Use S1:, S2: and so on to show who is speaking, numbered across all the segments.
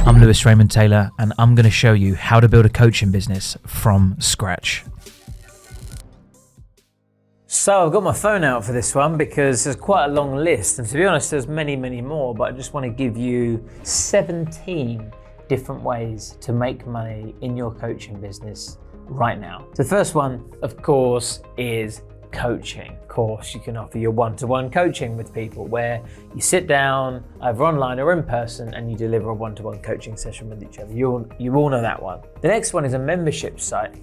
S1: I'm Raymond Taylor, and I'm going to show you how to build a coaching business from scratch. So I've got my phone out for this one because there's quite a long list, and to be honest there's many more, but I just want to give you 17 different ways to make money in your coaching business right now. The first one, of course, is coaching. Of course, you can offer your one-to-one coaching with people where you sit down either online or in person and you deliver a one-to-one coaching session with each other. You all know that one. The next one is a membership site,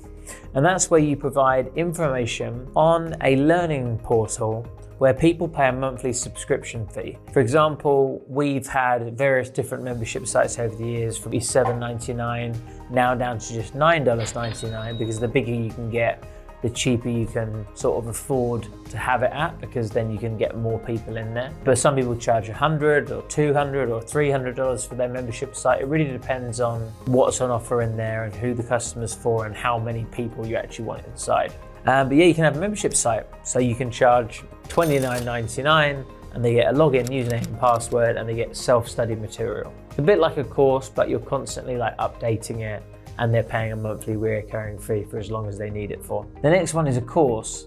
S1: and that's where you provide information on a learning portal where people pay a monthly subscription fee. For example, we've had various different membership sites over the years from $7.99 now down to just $9.99, because the bigger you can get, the cheaper you can sort of afford to have it at, because then you can get more people in there. But some people charge $100 or $200 or $300 for their membership site. It really depends on what's on offer in there and who the customer's for and how many people you actually want inside. But yeah, you can have a membership site. So you can charge $29.99 and they get a login, username and password, and they get self-study material. It's a bit like a course, but you're constantly like updating it, and they're paying a monthly recurring fee for as long as they need it for. The next one is a course,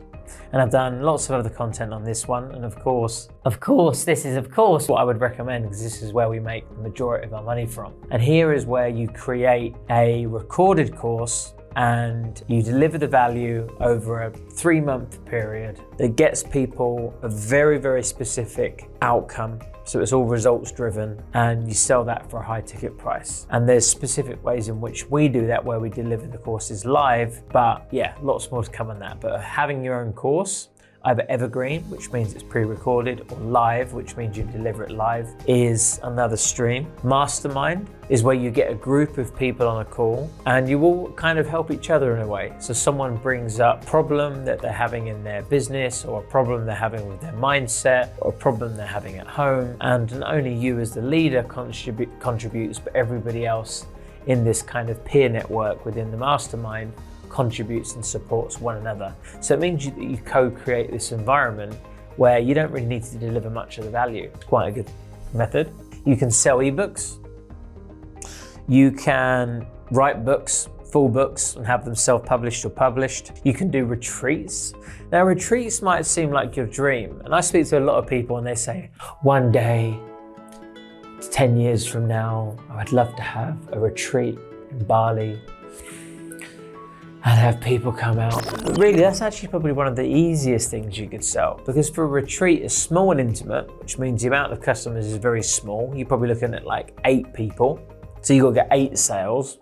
S1: and I've done lots of other content on this one, and of course, this is what I would recommend, because this is where we make the majority of our money from. And here is where you create a recorded course and you deliver the value over a 3-month period that gets people a very specific outcome. So it's all results driven, and you sell that for a high ticket price. And there's specific ways in which we do that where we deliver the courses live, but yeah, lots more to come on that. But having your own course, either evergreen, which means it's pre-recorded, or live, which means you deliver it live, is another stream. Mastermind is where you get a group of people on a call and you all kind of help each other in a way. So someone brings up a problem that they're having in their business, or a problem they're having with their mindset, or a problem they're having at home, and not only you as the leader contributes, but everybody else in this kind of peer network within the mastermind contributes and supports one another. So it means that you co-create this environment where you don't really need to deliver much of the value. It's quite a good method. You can sell ebooks. You can write books, full books, and have them self-published or published. You can do retreats. Now, retreats might seem like your dream, and I speak to a lot of people and they say, one day, 10 years from now, I would love to have a retreat in Bali and have people come out. But really, that's actually probably one of the easiest things you could sell, because for a retreat, it's small and intimate, which means the amount of customers is very small. You're probably looking at like 8 people. So you got to get 8 sales.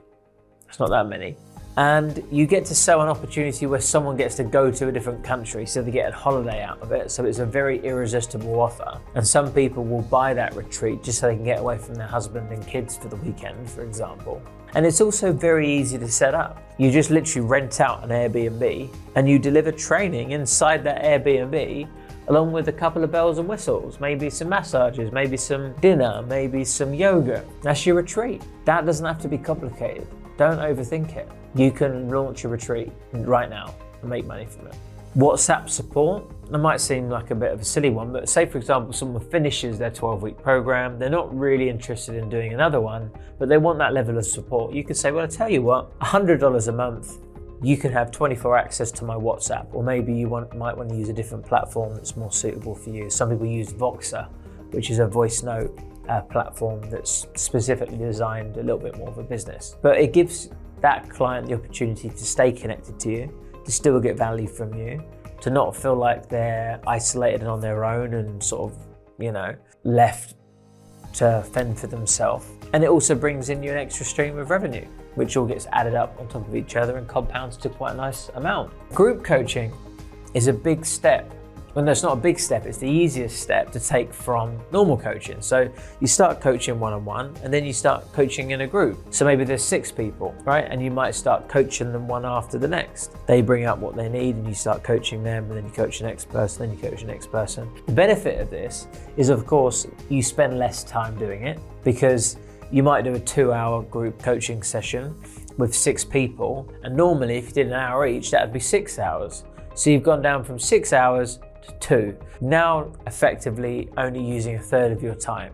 S1: It's not that many. And you get to sell an opportunity where someone gets to go to a different country, so they get a holiday out of it. So it's a very irresistible offer. And some people will buy that retreat just so they can get away from their husband and kids for the weekend, for example. And it's also very easy to set up. You just literally rent out an Airbnb and you deliver training inside that Airbnb, along with a couple of bells and whistles, maybe some massages, maybe some dinner, maybe some yoga. That's your retreat. That doesn't have to be complicated. Don't overthink it. You can launch a retreat right now and make money from it. WhatsApp support, that might seem like a bit of a silly one, but say for example, someone finishes their 12-week program, they're not really interested in doing another one, but they want that level of support. You could say, well, I tell you what, $100 a month, you can have 24 access to my WhatsApp, or maybe you might want to use a different platform that's more suitable for you. Some people use Voxer, which is a voice note platform that's specifically designed a little bit more for business. But it gives that client the opportunity to stay connected to you, to still get value from you, to not feel like they're isolated and on their own and sort of, left to fend for themselves. And it also brings in you an extra stream of revenue, which all gets added up on top of each other and compounds to quite a nice amount. Group coaching is a big step. Well, no, it's not a big step, it's the easiest step to take from normal coaching. So you start coaching one-on-one, and then you start coaching in a group. So maybe there's 6 people, right? And you might start coaching them one after the next. They bring up what they need and you start coaching them, and then you coach the next person, then you coach the next person. The benefit of this is, of course, you spend less time doing it, because you might do a 2-hour group coaching session with 6 people. And normally if you did an hour each, that would be 6 hours. So you've gone down from 6 hours to 2. Now effectively only using a third of your time,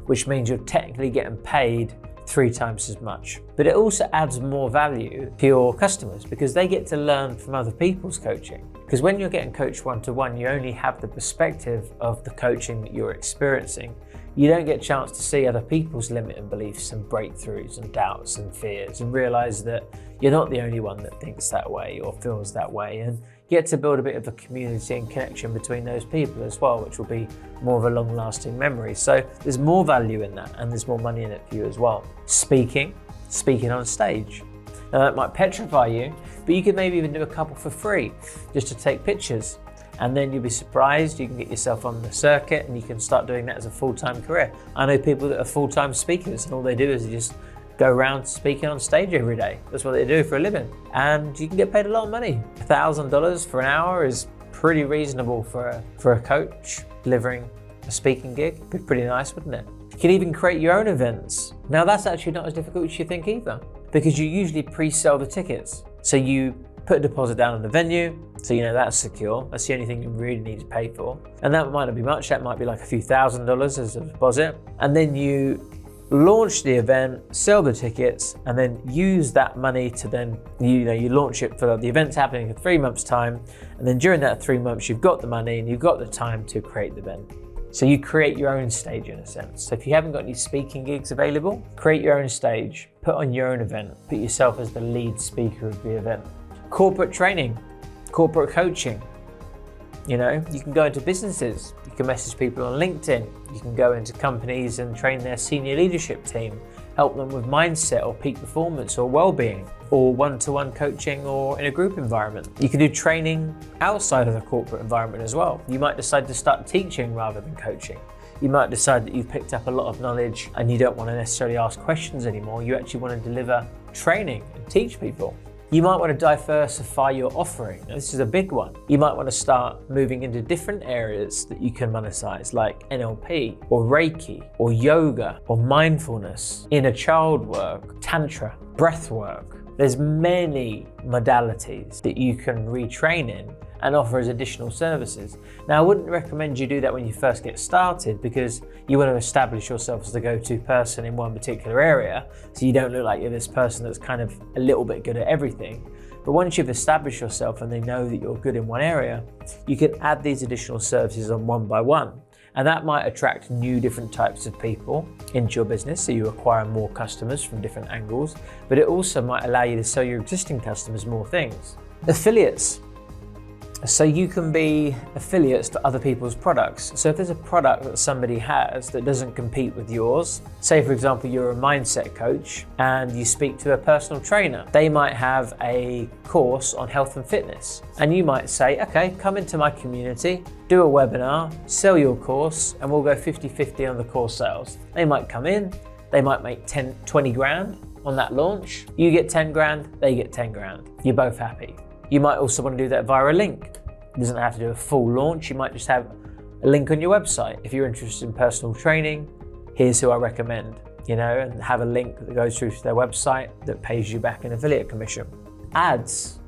S1: which means you're technically getting paid 3 times as much. But it also adds more value to your customers because they get to learn from other people's coaching. Because when you're getting coached one-to-one, you only have the perspective of the coaching that you're experiencing. You don't get a chance to see other people's limiting beliefs and breakthroughs and doubts and fears and realize that you're not the only one that thinks that way or feels that way, and get to build a bit of a community and connection between those people as well, which will be more of a long-lasting memory. So there's more value in that, and there's more money in it for you as well. Speaking on stage. Now that might petrify you, but you could maybe even do a couple for free just to take pictures. And then you'll be surprised, you can get yourself on the circuit and you can start doing that as a full-time career. I know people that are full-time speakers and all they do is they just go around speaking on stage every day. That's what they do for a living. And you can get paid a lot of money. $1,000 for an hour is pretty reasonable for a coach delivering a speaking gig. It'd be pretty nice, wouldn't it? You can even create your own events. Now that's actually not as difficult as you think either, because you usually pre-sell the tickets. So you put a deposit down on the venue, so you know that's secure. That's the only thing you really need to pay for. And that might not be much, that might be like a few $1,000s as a deposit. And then you launch the event, sell the tickets, and then use that money to then, you launch it for the event's happening in 3 months' time. And then during that 3 months, you've got the money and you've got the time to create the event. So you create your own stage in a sense. So if you haven't got any speaking gigs available, create your own stage, put on your own event, put yourself as the lead speaker of the event. Corporate training, corporate coaching. You can go into businesses, you can message people on LinkedIn, you can go into companies and train their senior leadership team, help them with mindset or peak performance or well-being, or one-to-one coaching or in a group environment. You can do training outside of the corporate environment as well. You might decide to start teaching rather than coaching. You might decide that you've picked up a lot of knowledge and you don't want to necessarily ask questions anymore. You actually want to deliver training and teach people. You might want to diversify your offering. Now, this is a big one. You might want to start moving into different areas that you can monetize, like NLP or Reiki or yoga or mindfulness, inner child work, tantra, breath work. There's many modalities that you can retrain in and offer as additional services. Now, I wouldn't recommend you do that when you first get started, because you want to establish yourself as the go-to person in one particular area, so you don't look like you're this person that's kind of a little bit good at everything. But once you've established yourself and they know that you're good in one area, you can add these additional services on one by one. And that might attract new different types of people into your business, so you acquire more customers from different angles, but it also might allow you to sell your existing customers more things. Affiliates. So you can be affiliates to other people's products. So if there's a product that somebody has that doesn't compete with yours, say for example you're a mindset coach and you speak to a personal trainer, they might have a course on health and fitness, and you might say, okay, come into my community, do a webinar, sell your course, and we'll go 50-50 on the course sales. They might come in, they might make 20 grand on that launch. You get 10 grand, they get 10 grand. You're both happy. You might also want to do that via a link. It doesn't have to do a full launch. You might just have a link on your website. If you're interested in personal training, here's who I recommend, and have a link that goes through to their website that pays you back an affiliate commission. Ads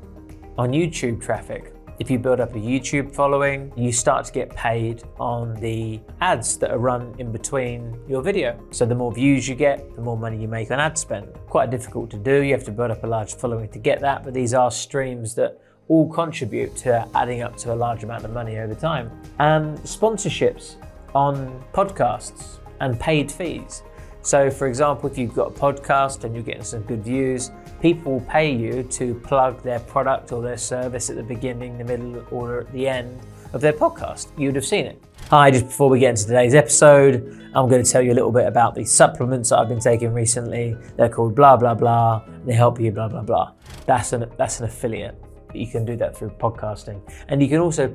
S1: on YouTube traffic. If you build up a YouTube following, you start to get paid on the ads that are run in between your video. So the more views you get, the more money you make on ad spend. Quite difficult to do. You have to build up a large following to get that, but these are streams that all contribute to adding up to a large amount of money over time. And sponsorships on podcasts and paid fees. So for example, if you've got a podcast and you're getting some good views, people will pay you to plug their product or their service at the beginning, the middle, or at the end of their podcast. You would have seen it. Hi, just before we get into today's episode, I'm going to tell you a little bit about these supplements that I've been taking recently. They're called blah, blah, blah. They help you blah, blah, blah. That's an affiliate. You can do that through podcasting. And you can also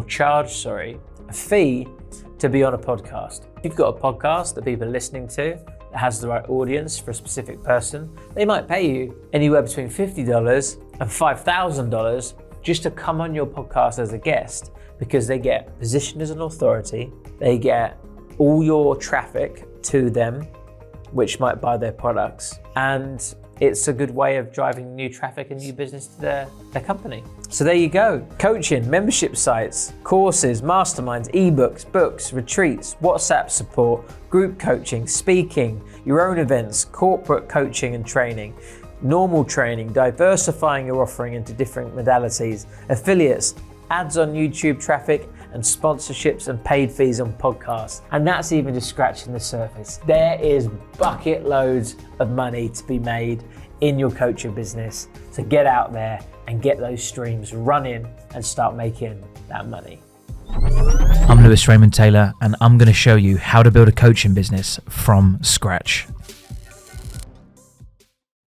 S1: charge a fee to be on a podcast. If you've got a podcast that people are listening to that has the right audience for a specific person, they might pay you anywhere between $50 and $5,000 just to come on your podcast as a guest, because they get positioned as an authority, they get all your traffic to them, which might buy their products, and it's a good way of driving new traffic and new business to their company. So there you go. Coaching, membership sites, courses, masterminds, ebooks, books, retreats, WhatsApp support, group coaching, speaking, your own events, corporate coaching and training, normal training, diversifying your offering into different modalities, affiliates, ads on YouTube traffic, and sponsorships and paid fees on podcasts. And that's even just scratching the surface. There is bucket loads of money to be made in your coaching business. So get out there and get those streams running and start making that money.
S2: I'm Raymond Taylor, and I'm going to show you how to build a coaching business from scratch.